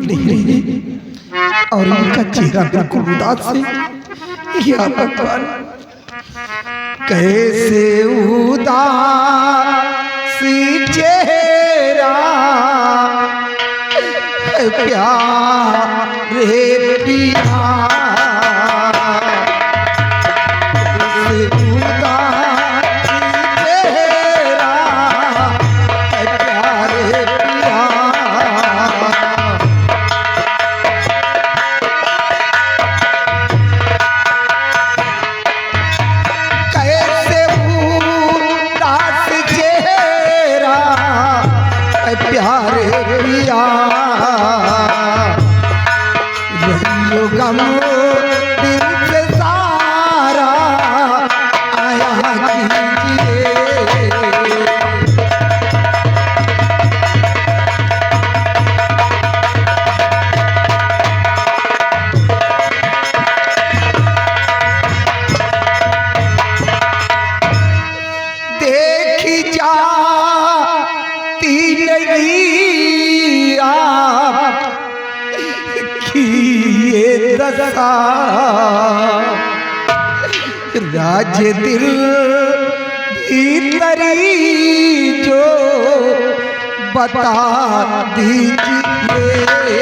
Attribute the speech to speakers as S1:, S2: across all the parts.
S1: नहीं रही और इनका चेहरा बिल्कुल उदास है। या भगवान, कैसे उदास चेहरा है प्यारे पिया, राज दिल भीतरी जो बता दीजिए,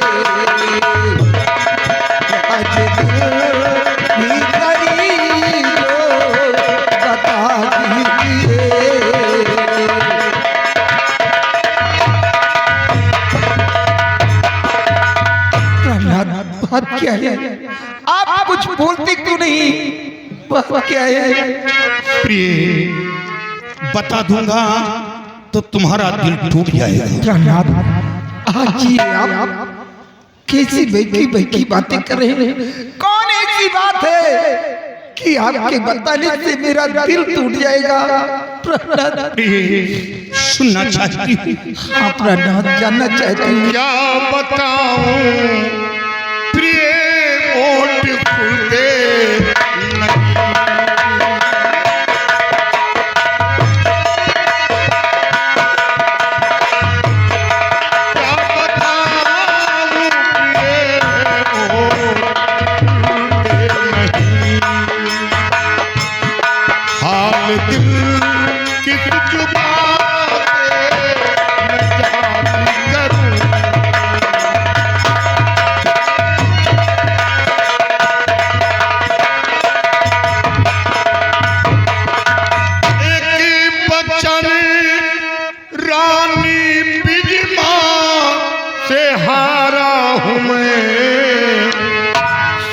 S1: राज दिल भीतरी जो बता दीजिए। प्रहलाद, बात क्या है? आप कुछ बोलते क्यों नहीं? क्या है?
S2: प्रिय, बता दूंगा तो तुम्हारा दिल टूट जाएगा।
S1: प्रहलाद, आज ये आप कैसी बैठी बातें कर रहे हैं? कौन ऐसी बात है कि आपके बताने से मेरा दिल टूट जाएगा? प्रहलाद,
S2: सुनना चाहती हूँ।
S1: हाँ प्रहलाद, जानना चाहती हूँ।
S2: क्या बताऊं प्रिय, ओट खुलते नहीं।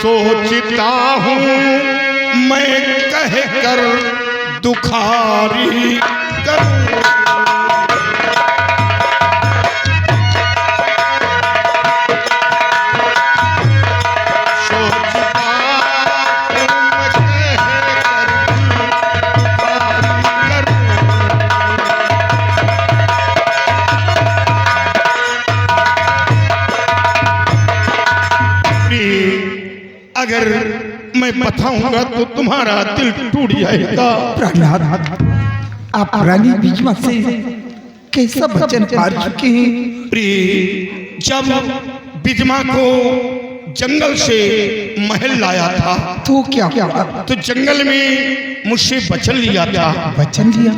S2: सोचता हूँ मैं कह कर दुखारी करूँ। सोचता हूँ मैं कह कर दुखारी करूँ। अगर मैं बताऊंगा तो तुम्हारा दिल टूट जाएगा।
S1: प्रहलाद, आप रानी बीजमा से कैसा वचन पार चुके हैं?
S2: प्रिय, जब बीजमा को जंगल से महल लाया था
S1: तो क्या हुआ?
S2: तो जंगल में मुझसे वचन लिया था।
S1: वचन लिया?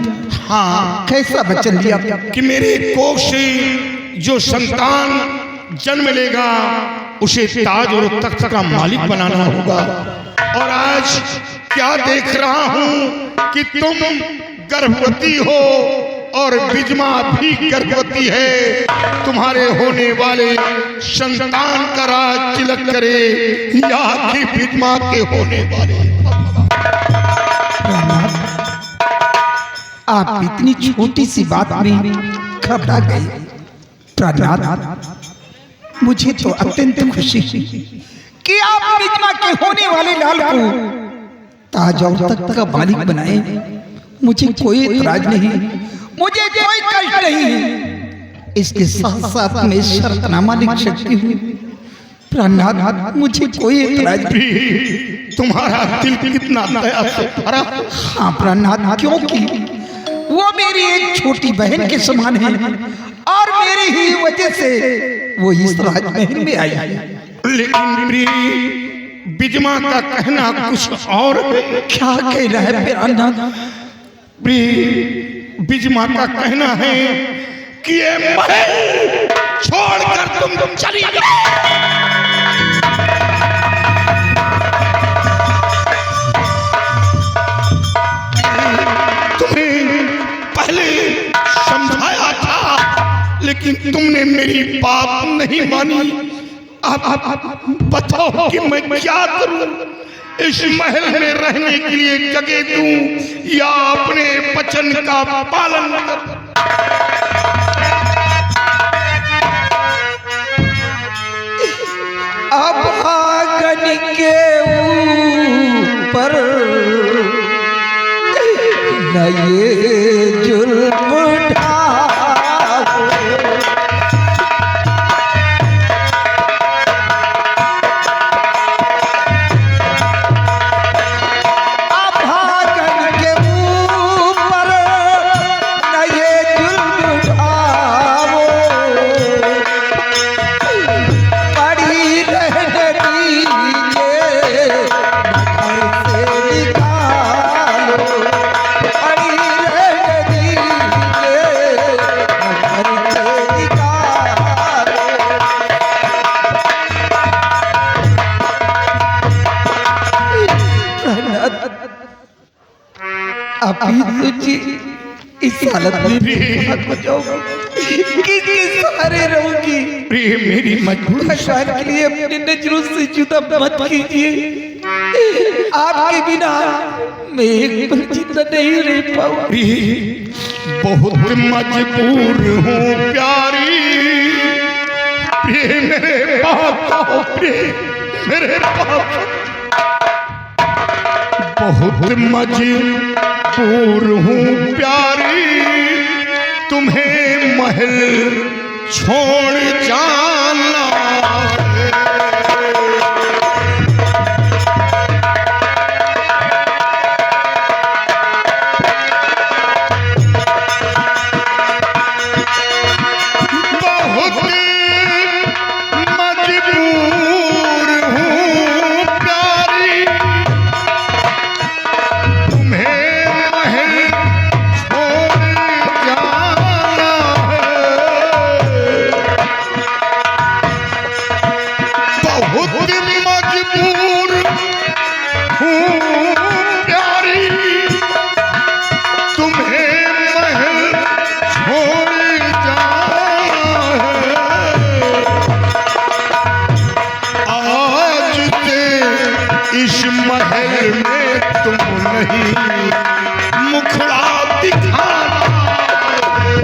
S2: हाँ।
S1: कैसा वचन लिया?
S2: कि मेरे कोख से जो संतान जन्म लेगा उसे ताज और तख्त का मालिक बनाना होगा। और आज क्या देख रहा हूं कि तुम गर्भवती हो और बीजमा भी गर्भवती है। तुम्हारे होने वाले संतान का राज तिलक करे या कि बीजमा के होने वाले।
S1: आप इतनी छोटी सी बात में घबरा गए। प्रहलाद, मुझे तो अत्यंत खुशी कि आप बीजमा के होने वाले लाल को ताज और तख्त का मालिक बनाए। मुझे कोई इतराज नहीं, मुझे कोई कष्ट नहीं। इसके साथ साथ मैं शर्तनामा लिख सकती हूँ। प्रहलाद, मुझे कोई इतराज नहीं।
S2: तुम्हारा दिल कितना दया से भरा।
S1: हाँ प्रहलाद, क्योंकि वो मेरी एक छोटी बहन के समान है और मेरी ही वजह से वो इस राजमहल में आई है।
S2: लेकिन प्रिय बिजमा का कहना कुछ और है।
S1: क्या कहना है प्राणनाथ?
S2: प्रिय बिजमा का कहना है कि ये महल छोड़कर तुम चली जाओ। तुम्हें पहले समझाया था लेकिन तुमने मेरी बात नहीं मानी। अब बताओ कि मैं क्या करूं? इस महल में रहने के लिए जगह दूं या अपने वचन का पालन करूं?
S1: अब आंगन के ऊपर न ये जुल्म ढाओ, अब आंगन के ऊपर न ये जुल्म ढाओ, पड़ी रहने दीजिए घर से निकालो, पड़ी रहने दीजिए घर से निकालो। अभी सोची इस हालत में भी हो जाऊंगी, किसके सहारे रहूंगी?
S2: प्रिय मेरी मजबूरी
S1: भगवान के लिए अपने नजरों से जुदा मत कीजिए। आपके बिना मैं एक पल जिंदा नहीं रह पाऊंगी।
S2: बहुत मजबूर हूँ प्यारी। प्रिय मेरे बाप आओ, प्रिय मेरे बाप। बहुत मजबूर हूँ प्यारी, तुम्हें महल छोड़ जाना है। बहुत मजबूर हूँ प्यारी, तुम्हें महल छोड़ जाना है। बहुत मजबूर हूँ प्यारी, तुम्हें महल छोड़ जाना है। आज से इस महल में तुम नहीं मुखड़ा दिखाना है।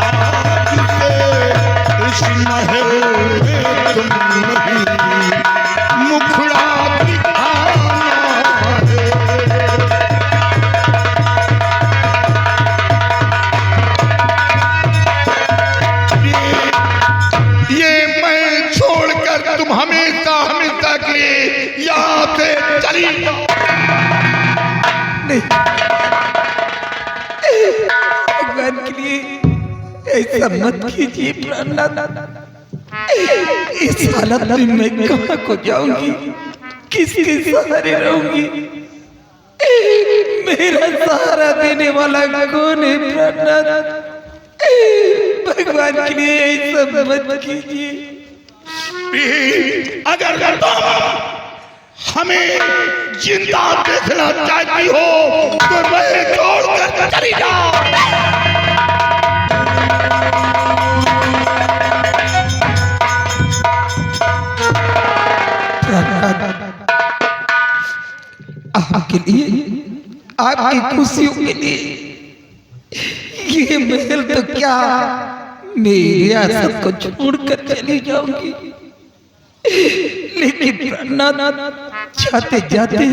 S2: आज से इस महल में तुम नहीं मुखड़ा दिखाना है। ये मैं छोड़कर तुम हमेशा हमेशा के लिए यहाँ से चली जाओ।
S1: नहीं, भगवान के लिए ऐसा मत कीजिए प्राणनाथ। इस हालत में मैं कहाँ को जाऊंगी, किसके सहारे रहूंगी? मेरा सहारा देने वाला कौन है प्राणनाथ? भगवान के लिए ऐसा मत कीजिए।
S2: अगर तुम हमें जिंदा देखना चाहती हो तो मैं छोड़कर चली जाओ।
S1: आपके लिए, आपकी खुशियों के लिए ये महल तो क्या मेरी आशा को छोड़कर चली जाऊंगी। लेकिन प्राणनाथ जाते जाते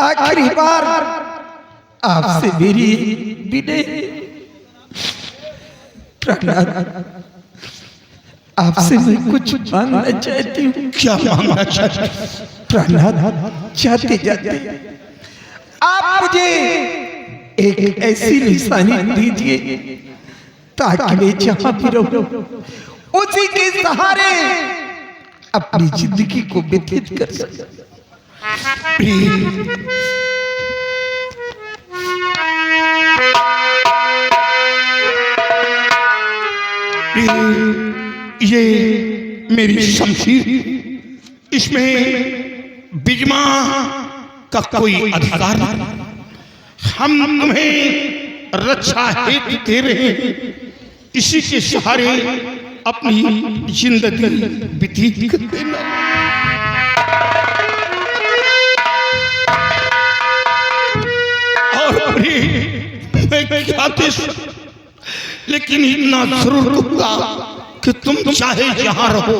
S1: आखिरी बार आपसे मेरी विनय। प्राणनाथ आपसे मैं कुछ मांगना चाहती हूँ।
S2: क्या मांगना चाहती?
S1: प्राणनाथ जाते जाते आप मुझे एक ऐसी निशानी दीजिए ताकि मैं जहां भी रहूं उसी के सहारे अपनी जिंदगी को व्यतीत कर सकूं।
S2: ये मेरी शमशीर, इसमें बिजमा का कोई अधिकार नहीं। हम तुम्हें रक्षा हेतु दे रहे हैं, इसी के सहारे अपनी जिंदगी व्यतीत कर देना। और मैं क्या दे सकता, लेकिन इतना जरूर दूंगा कि तुम चाहे जहां रहो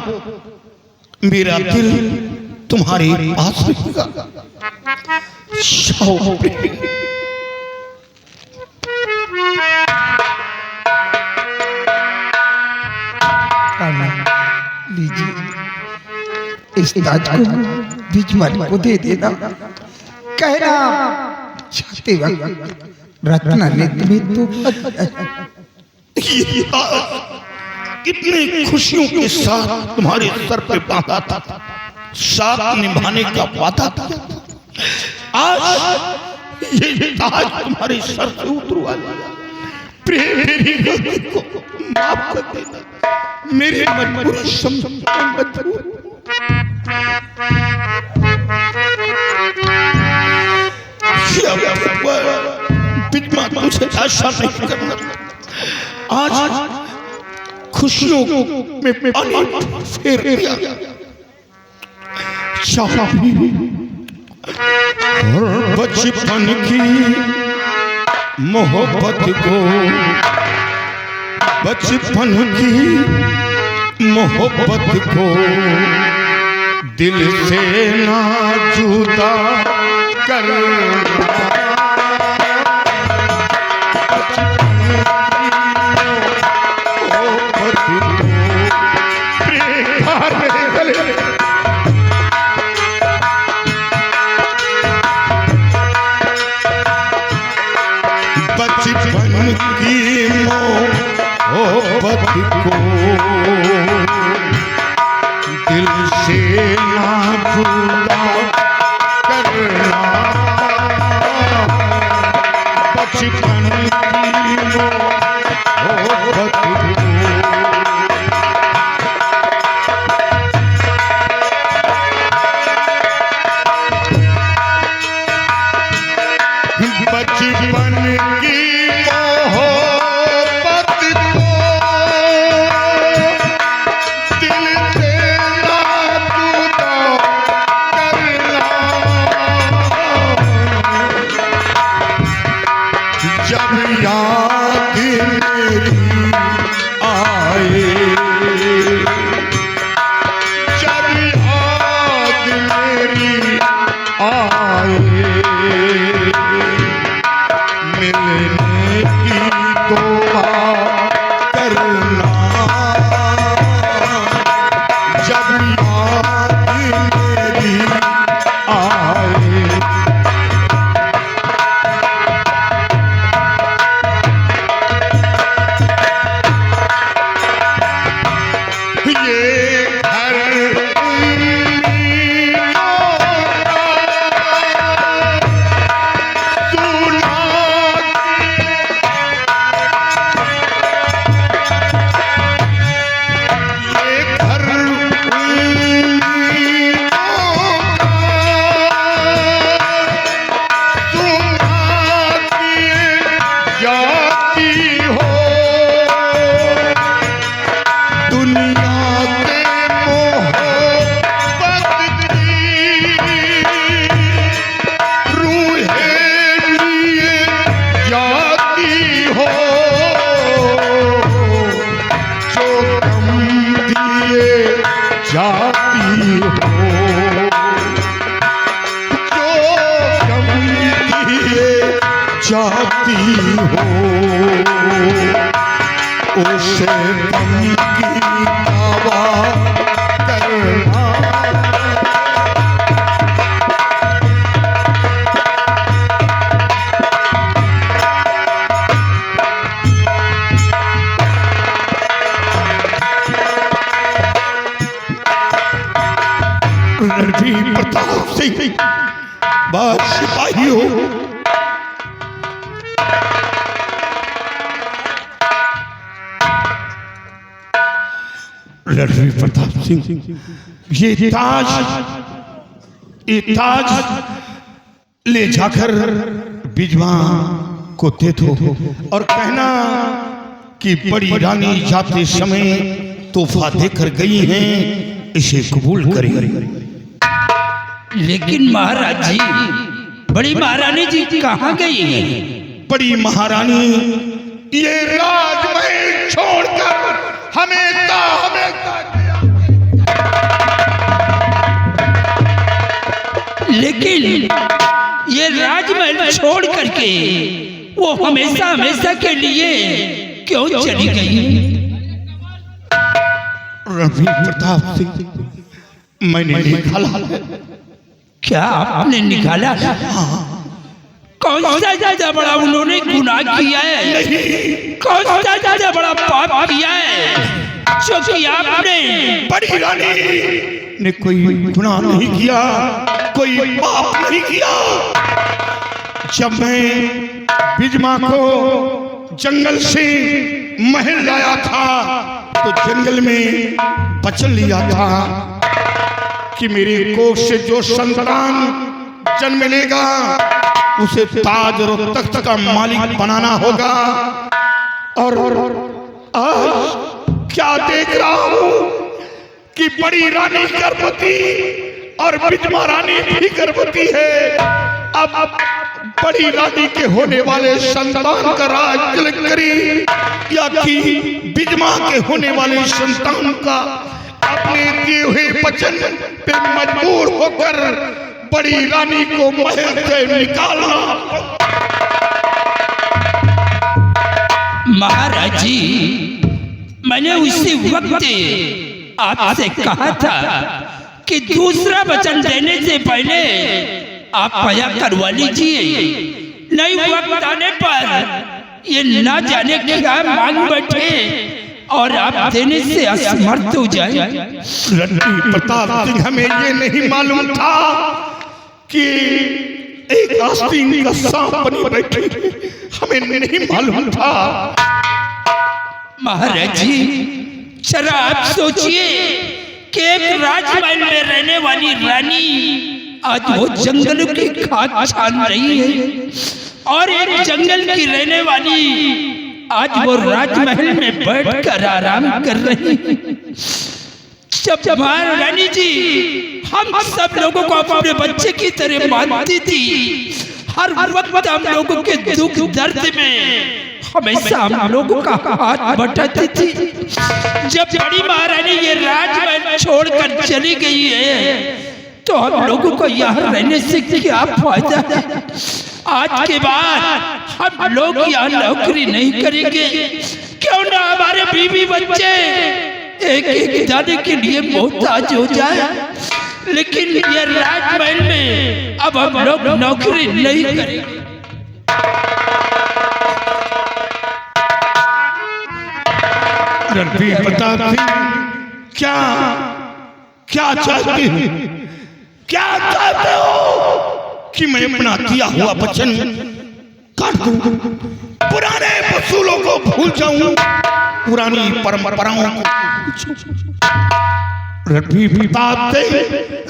S2: मेरा दिल तुम्हारे पास रहेगा।
S1: लीजिए, इस ताज को बिजमा को दे देना। कहना चाहते वक्त रत्ना ने तुम्हें तो
S2: कितनी खुशियों के साथ तुम्हारे सर पे बांधा था, साथ निभाने का वादा था। आज ये ताज तुम्हारे सर से उतरवा लिया। मेरी गलती को माफ कर देना, मेरी मजबूरी बिजमा तुझे ऐसा नहीं करना। आज खुशियों में पानी फेर दिया। और बचपन की मोहब्बत को, बचपन की मोहब्बत को दिल से ना जुदा करना। बचपन की मोहब्बत को दिल से ना जुदा करना। बचपन की मोहब्बत को बचपन की मोहब्बत को दिल से ना जुदा करना। जब याद मेरी आए, जब याद मेरी आए, मिलने की दुआ करना। जब याद मेरी आए, ये घर जाती हो उसे गम की दावा करना। रणधीर प्रताप सिंह बात सिपाही हो। रणधीर प्रताप सिंह, ये ताज ले जाकर बिजवा को दे दो और कहना कि बड़ी रानी जाते समय तोहफा देकर गई हैं, इसे कबूल करें।
S1: लेकिन महाराज जी, बड़ी महारानी जी कहाँ गई हैं?
S2: बड़ी महारानी ये राजमहल छोड़कर हमेशा
S1: लेकिन ये राजमहल छोड़ करके वो हमेशा हमेशा के लिए क्यों चली गई?
S2: रणधीर प्रताप सिंह, मैंने निकाला।
S1: क्या आपने निकाला? कौन सा ज्यादा बड़ा उन्होंने गुनाह किया है? कौन सा ज्यादा बड़ा पाप किया है जो कि आपने?
S2: बड़ी रानी ने कोई गुनाह नहीं किया, कोई पाप नहीं किया। जब मैं बिजमा को जंगल से महल लाया था तो जंगल में वचन लिया था कि मेरे कोख से जो संतान जन्म लेगा उसे ताज और तख्त का मालिक बनाना होगा। और आज क्या देख रहा हूं कि बड़ी रानी गर्भवती और बिजमा रानी भी गर्भवती है। अब बड़ी रानी के होने वाले संतान का राज तिलक करी या कि बिजमा के होने वाले संतान का अपने दिए हुए वचन पे मजबूर होकर बड़ी रानी को महल से निकालना।
S1: महाराज जी, मैंने उसी वक्त आपसे कहा था कि दूसरा वचन देने से पहले आप पया करवा लीजिए, नहीं वक्त आने पर ये ना जाने क्या मांग बैठे और आप देने से असमर्थ हो जाए।
S2: रणधीर प्रताप सिंह, हमें ये नहीं मालूम था कि एक आस्तीन का सांप बनी बैठी, हमें नहीं मालूम था।
S1: महाराज जी, जरा आप सोचिए कि एक राजमहल में रहने वाली रानी आज वो जंगल की खाद छान रही है और एक जंगल की रहने वाली आज वो राजमहल में बैठकर आराम कर रही है। जब महारानी जी हम सब लोगों को अपने बच्चे की तरह मानती थी, हर वक्त हम लोगों के दुख दर्द में हमेशा हम लोगों का हाथ बटाती थी। जब बड़ी महारानी ये राजमहल छोड़कर चली गई है तो हम लोगों को यहाँ रहने से क्या फायदा है? आज के बाद हम लोग यहाँ नौकरी नहीं करेंगे, क्यों ना हमारे बीवी बच्चे एक एक दाने के लिए मोहताज हो जाए। लेकिन ये राजमहल में अब हम लोग नौकरी नहीं करेंगे।
S2: रणधीर प्रताप सिंह, क्या क्या चाहते हो? क्या चाहते हो कि मैं अपना दिया हुआ वचन काट दूं, पुराने वसूलों को भूल जाऊं, पुरानी परंपराओं को? रणधीर प्रताप सिंह,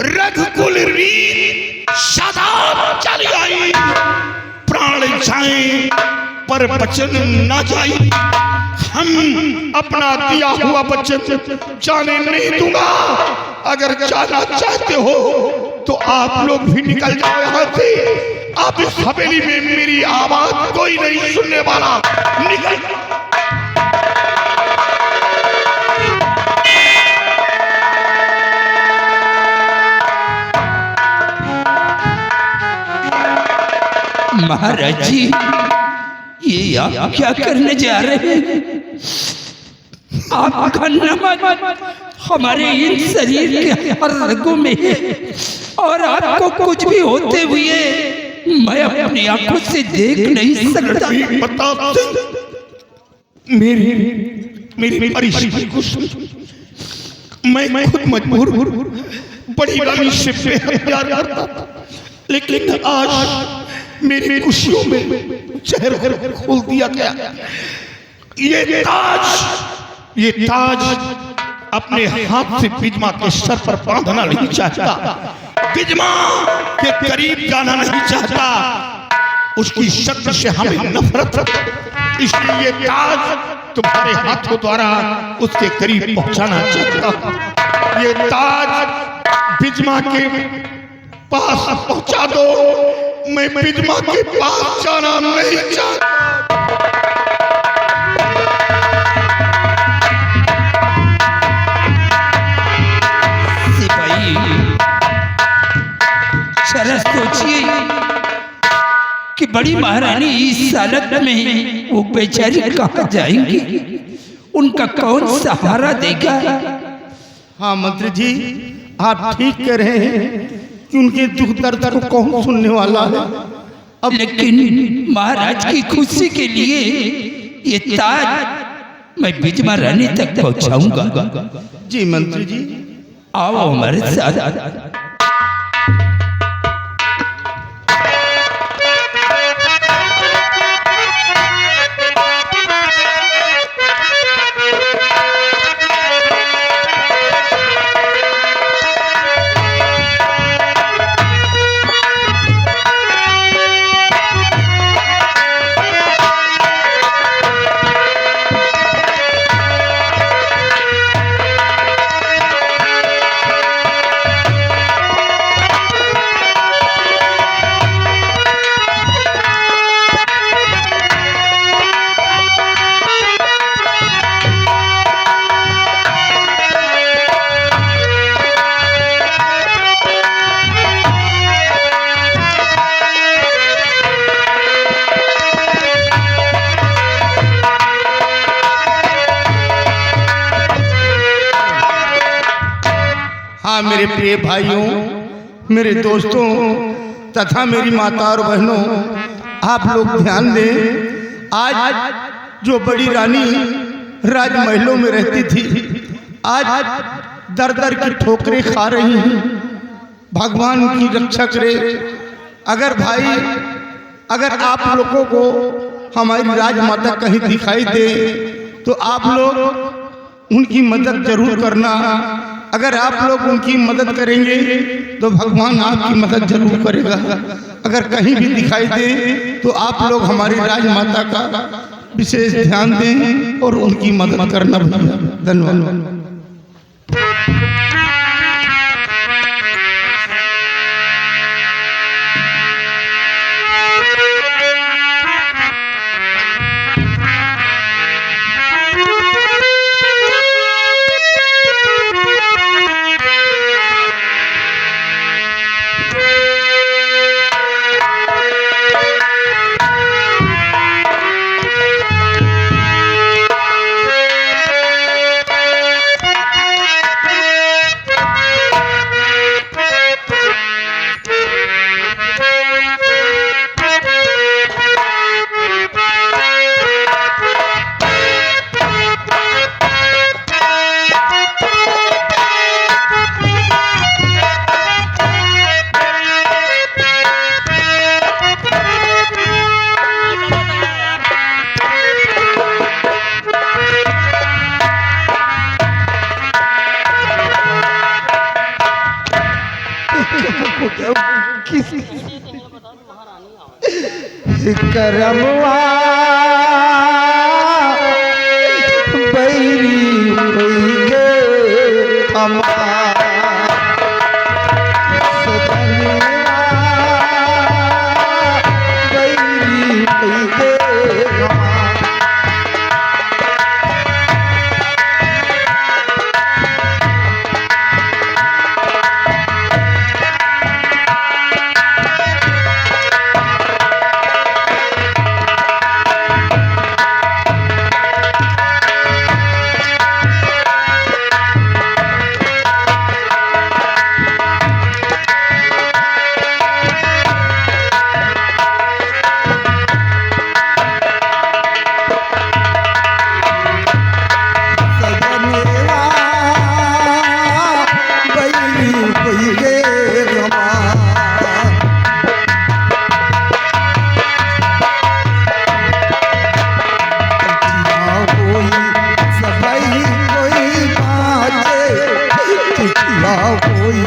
S2: रघुकुल रीत सदा चली आई, प्राण जाए पर वचन ना जाए। हम अपना दिया हुआ वचन जाने नहीं दूंगा। अगर जाना चाहते हो तो आप लोग भी निकल जाओ यहाँ से। आप इस हवेली में मेरी आवाज कोई नहीं सुनने वाला। निकल।
S1: महाराज जी, ये आप क्या करने जा रहे हैं? आपका नमक हमारे इन शरीर के हर रगों में है और आपको कुछ भी होते हुए मैं अपनी आंखों से देख नहीं सकता।
S2: मेरी परिस्थिति को मैं खुद मजबूर हूँ बड़ी रानी से बेहद प्यार करता था, लेकिन आज मेरी खुशियों में जहर खोल दिया गया। ये ताज अपने हाथ से बिजमा के सर पर बांधना नहीं चाहता, बिजमा के करीब जाना नहीं चाहता, उसकी शक्ल से हमें नफरत है। इसलिए ये ताज तुम्हारे हाथों द्वारा उसके करीब पहुंचाना चाहता। ये ताज बिजमा के पास पहुंचा दो, मैं बिजमा के पास जाना नहीं चाहता।
S1: सिपाही, जरा सोचिए कि बड़ी महारानी इस हालत में वो बेचारी कहाँ जाएंगी, उनका कौन सहारा देगा?
S3: हाँ मंत्री जी, आप ठीक कह रहे हैं कि उनके दुख दर्द को कौन सुनने वाला है।
S1: अब लेकिन महाराज की खुशी के लिए ये ताज मैं बिजमा रानी तक पहुंचाऊंगा।
S3: जी मंत्री जी,
S1: आओ हमारे साथ।
S3: हाँ मेरे प्रिय भाइयों, मेरे दोस्तों तथा मेरी माता और बहनों, आप लोग ध्यान दें। आज जो बड़ी रानी राजमहलों में रहती थी, आज दर दर की ठोकरें खा रही हैं। भगवान की रक्षा करे। अगर आप लोगों को हमारी राजमाता कहीं दिखाई दे तो आप लोग उनकी मदद जरूर करना। अगर आप लोग उनकी मदद करेंगे तो भगवान आपकी मदद जरूर करेगा। अगर कहीं भी दिखाई दे तो आप लोग हमारी राजमाता का विशेष ध्यान दें और उनकी मदद करना भैया। धन्यवाद।
S1: करमवा बैरी होई गे हमार सजनिया बैरी होई गे हमार। नैया कोई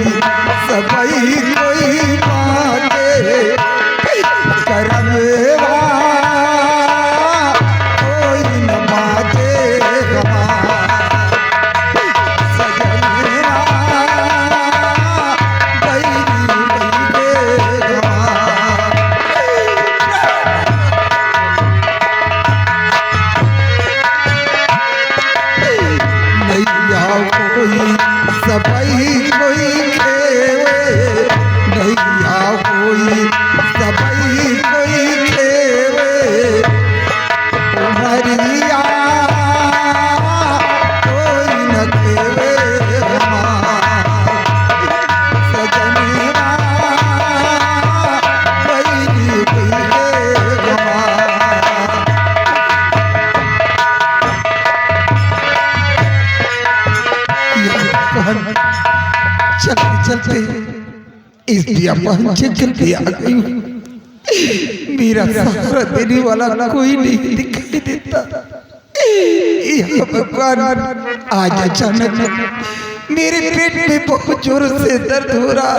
S1: सबई कोई बाटे करमवा कोई न बाटे सजनवा बैरी बैरे नैया कोई सबई कोई खेवे नैया कोई सबई कोई खेवे उमरिया कोई न खेवे सजनवा बैरी बैरे चलते चलते इस बियाबान जंगल पे आ गई हूँ। मेरा सहारा देने वाला कोई नहीं दिखाई देता। यह भगवान आज अचानक मेरे पेट में बहुत जोर से दर्द हो रहा।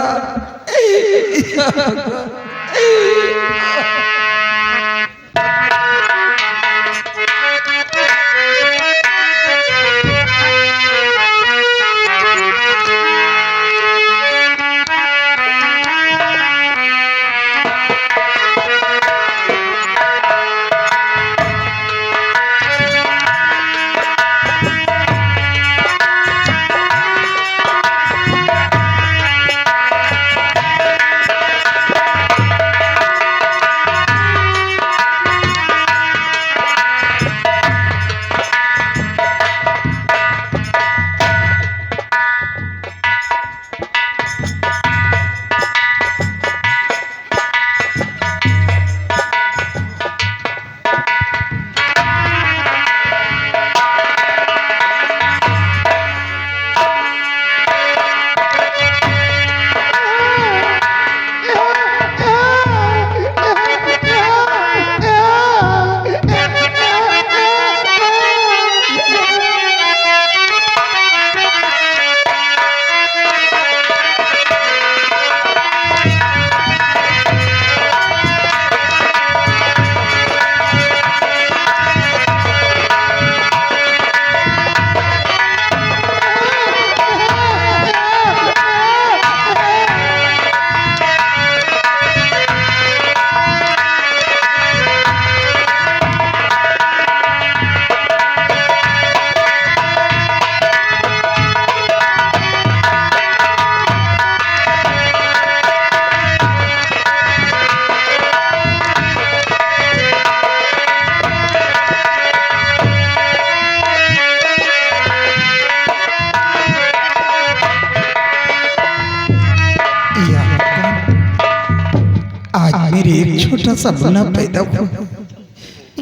S1: आज मेरे एक छोटा सा बना पैदा हुआ।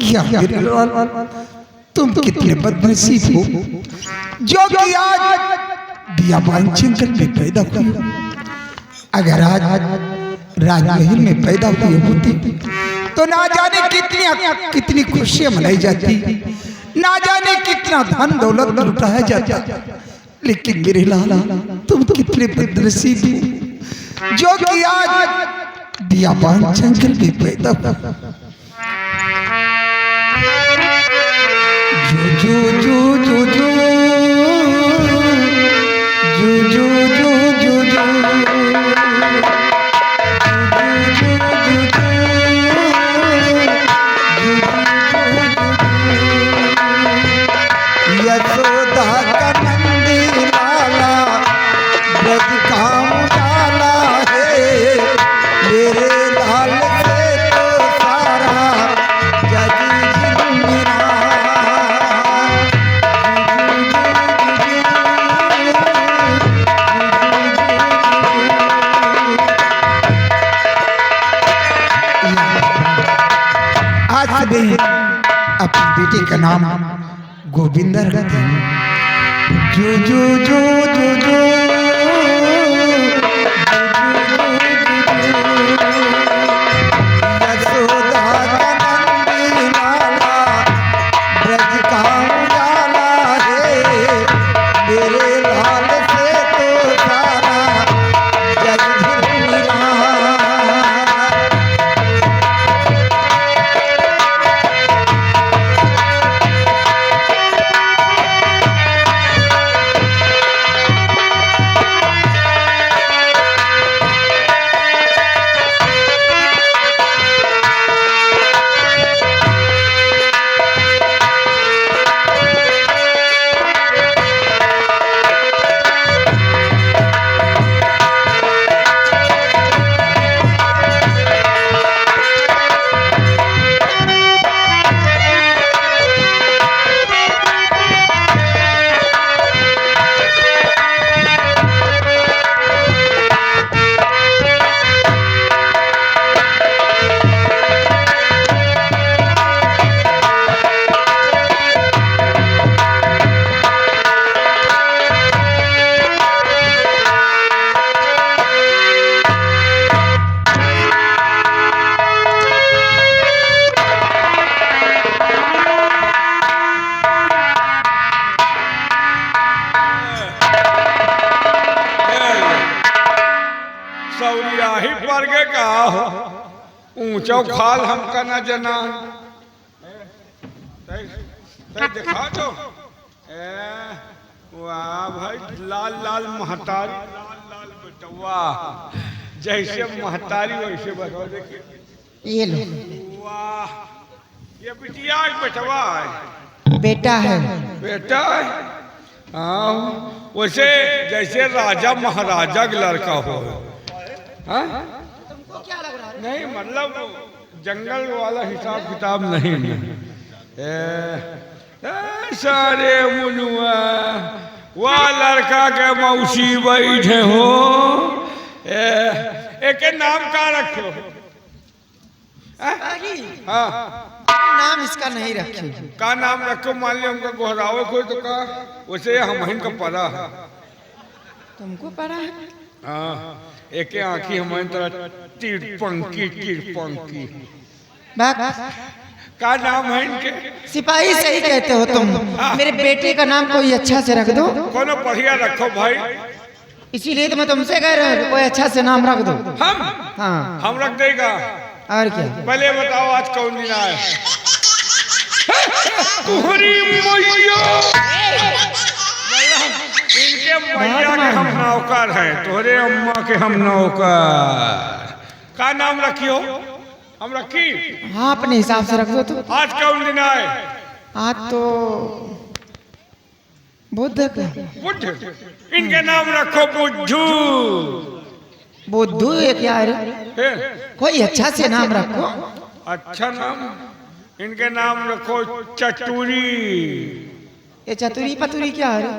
S1: या मेरे लाल तुम कितने बदनसीब हो जो कि आज बियाबान जंगल में पैदा हुई। अगर आज राजमहल में पैदा हुई होती तो ना जाने कितनी खुशियां मनाई जाती, ना जाने कितना धन दौलत लुटाया जाता। लेकिन मेरे लाला तुम कितने बदनसीब हो जो कि आज बियाबान जंगल में पैदा हुआ। जो जो जो जो जो जो जो जो जो जो यशोदा का नंदी लाला ब्रज का उजाला है। मेरे लाल से तो सारा जग मेरा। आज से अपनी बेटी का नाम गोविंदा रखते हैं। जो जो जो जो जो यशोदा का नंदी लाला ब्रज का उजाला है। मेरे लाल से तो
S4: के कहा हो ऊंचा खाल हमका न जना दिखा दो वाह भाई लाल लाल महतारी लाल लाल बेटवा जैसे महतारी वैसे बनो देखिए
S1: ये लो
S4: वाह ये बिटिया बेटवा है
S1: बेटा है।
S4: बेटा है हाँ वैसे जैसे राजा महाराजा का लड़का हो हाँ? नहीं मतलब जंगल वाला हिसाब किताब नहीं सारे मुनुआ वह लड़का के मौसी बैठे हो एक नाम का रखो हाँ
S1: नाम इसका नहीं रखे।
S4: का नाम रखो मान लिया हमको गोहरावे कोई तो का वैसे हम को पता है
S1: तुमको पता है
S4: हाँ एक आँखी हमारी तरह टिरपंकी का नाम है इनके
S1: सिपाही सही कहते हो तुम। मेरे बेटे का नाम कोई अच्छा से रख दो।
S4: कोनो बढ़िया रखो भाई
S1: इसीलिए तो मैं तुमसे कह रहा हूँ कोई अच्छा से नाम रख दो।
S4: हम
S1: हाँ
S4: हम रख देगा
S1: और क्या।
S4: पहले बताओ आज कौन दिन आए तुम्हारी मैया इनके मैया के हम नौकर हैं तुम्हारे अम्मा के हम नौकर का नाम रखियो हम रखी
S1: हाँ अपने हिसाब से रख दो तो।
S4: आज कौन दिन आए
S1: आज तो बुध
S4: बुद्ध इनके नाम रखो बुद्धू
S1: बुद्धू है क्या है? कोई अच्छा से नाम रखो।
S4: अच्छा नाम इनके नाम रखो चतुरी
S1: ये चतुरी पतुरी क्या है?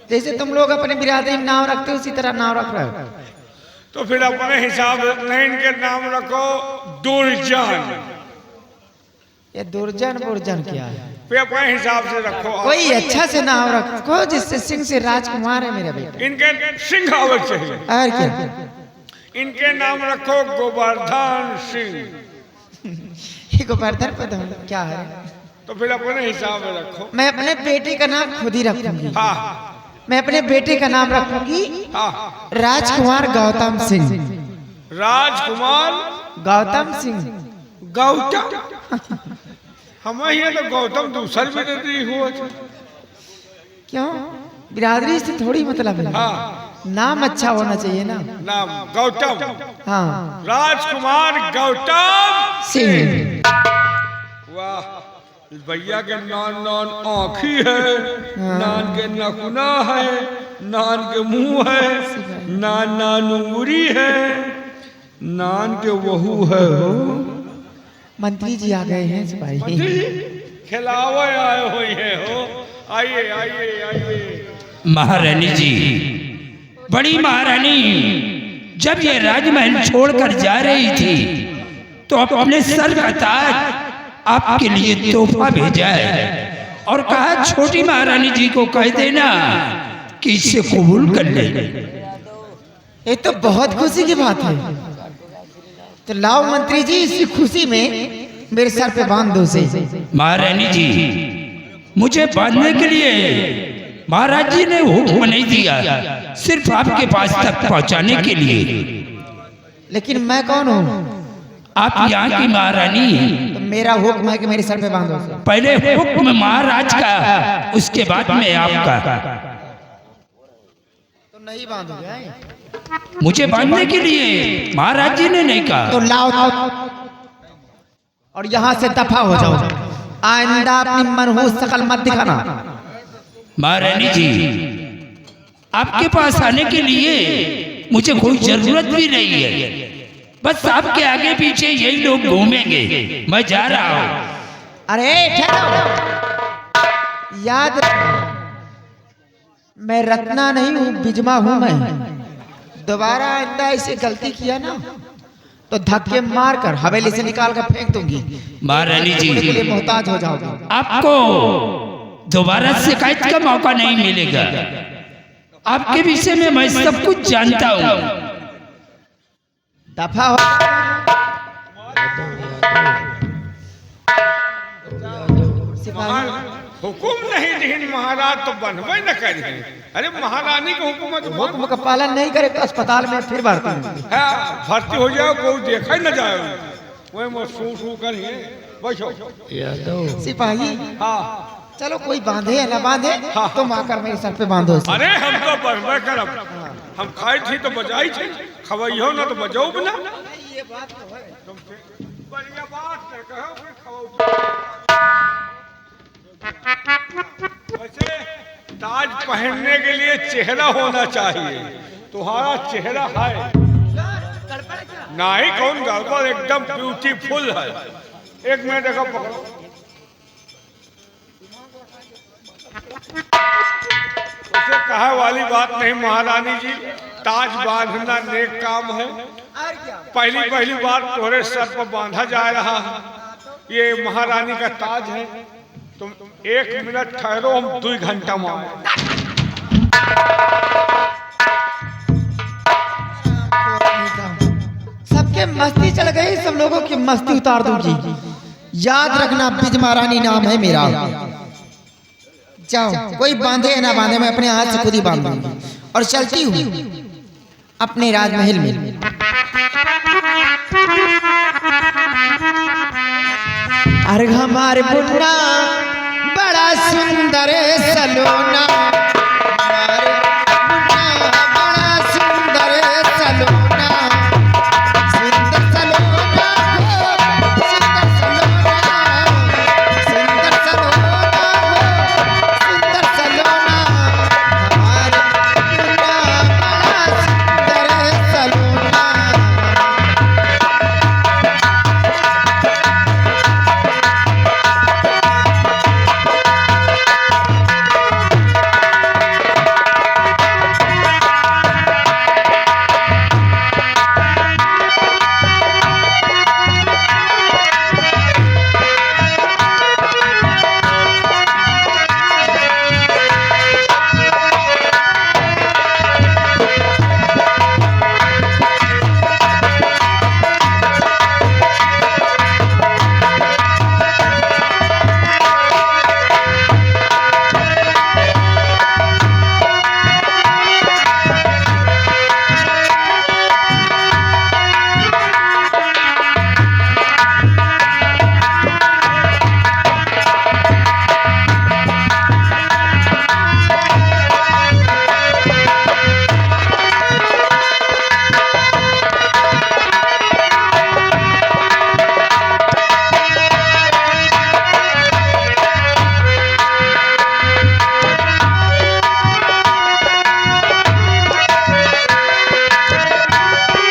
S1: जैसे तुम लोग अपने बिरादरी में नाम रखते हो उसी तरह नाम रख रहे हो।
S4: तो फिर अपने हिसाब से इनके नाम रखो दुर्जन
S1: ये दुर्जन बुर्जन क्या है?
S4: फिर अपने हिसाब से रखो
S1: कोई अच्छा से नाम रखो जिससे सिंह से राजकुमार है मेरा बेटा।
S4: इनके सिंह आवे चाहिए
S1: और क्या?
S4: इनके नाम रखो गोवर्धन सिंह
S1: ये गोवर्धन पता क्या है?
S4: तो फिर अपने हिसाब से रखो
S1: मैं अपने बेटे का नाम खुद ही रखूंगी।
S4: हाँ
S1: मैं अपने बेटे का नाम रखूंगी
S4: हाँ
S1: राजकुमार गौतम सिंह।
S4: राजकुमार
S1: गौतम सिंह
S4: गौतम हमें ये तो गौतम दूसर भी नहीं हुआ
S1: क्यों? बिरादरी से थोड़ी मतलब है।
S4: हाँ
S1: नाम अच्छा होना चाहिए ना।
S4: नाम गौतम
S1: हाँ
S4: राजकुमार गौतम
S1: सिंह।
S4: वाह भैया के नान नान आँखी है नान के नखुना है नान के मुंह है नान नानूरी है नान के वहू है हो
S1: मंत्री जी आ गए हैं सिपाही।
S4: खिलावे आए हुए हैं हो आइए आइए आइए
S5: महारानी जी बड़ी महारानी जब ये राजमहल छोड़कर जा रही थी तो अपने सर का ताज आपके लिए तोहफा भेजा है और कहा छोटी महारानी जी को कह देना कि इसे कबूल कर ले।
S1: ये तो बहुत खुशी की बात है। तो लाओ मंत्री जी इसी खुशी में मेरे सर पे बांध दो से।
S5: महारानी जी मुझे बांधने के लिए महाराज जी ने हुक्म नहीं दिया सिर्फ आपके पास तक पहुंचाने के लिए।
S1: लेकिन मैं कौन हूँ?
S5: आप यहाँ की महारानी
S1: तो मेरा हुक्म है कि मेरे सर पे बांधो।
S5: पहले हुक्म महाराज का उसके बाद में आपका।
S1: तो नहीं बांधोगे?
S5: मुझे बांधने के लिए महाराज जी ने नहीं कहा।
S1: तो लाओ और यहाँ से दफा हो जाओ। आइंदा अपनी मनहूस शकल मत दिखाना।
S5: महारानी जी आपके पास आने के लिए मुझे कोई जरूरत भी नहीं है बस आपके आगे पीछे यही लोग घूमेंगे मैं जा रहा हूँ।
S1: अरे ठहरो याद रखो मैं रत्ना नहीं हूँ बिजमा हूँ मैं। दोबारा आइंदा ऐसे गलती किया ना तो धक्के मार कर हवेली से निकाल कर फेंक दूंगी।
S5: महारानी जी
S1: के लिए मोहताज हो जाओगे।
S5: आपको दोबारा शिकायत का मौका नहीं मिलेगा। आपके विषय में मैं सब कुछ जानता हूँ।
S1: दफा हो। सिपाही
S4: हुकुम नहीं दीन महाराज तो बनबे न करिए। अरे महारानी का हुकूमत
S6: हुक्म का पालन नहीं करे तो अस्पताल में फिर भर्ती होंगे।
S4: है, भर्ती हो जाओ कोई देखा न जाए वही मैं सू करिए बैठो।
S6: सिपाही
S4: हाँ
S6: चलो कोई बांधे या ना बांधे
S4: हाँ।
S6: तुम आकर मेरे सर पे बांधो इसे।
S4: अरे हम तो बनबे करब, हम खाई थी तो बजाई थी, खवैयो ना तो बजाऊ बिना।
S6: ये बात तो है।
S4: बढ़िया बात है, कहो फिर खवाओ। वैसे ताज पहनने के लिए चेहरा होना चाहिए, तुम्हारा चेहरा है नहीं, कौन गड़बड़, एकदम ब्यूटीफुल है। एक मिनट देखो, पकड़ो। उसे कहा वाली बात नहीं महारानी जी, ताज बांधना नेक काम है। पहली बार तोरे सर पर बांधा जा रहा है, ये महारानी का ताज है। तुम 1 मिनट ठहरो, हम 2 घंटा मांगो।
S6: सबके मस्ती चल गई, सब लोगों की मस्ती उतार दूंगी। याद रखना बिज महारानी नाम है मेरा। जाओ कोई बांधे या ना बांधे, मैं अपने हाथ से खुद ही बांध दूंगी और चलती हूँ अपने राजमहल में। अरे हमारे मुन्ना बड़ा सुंदर सलोना,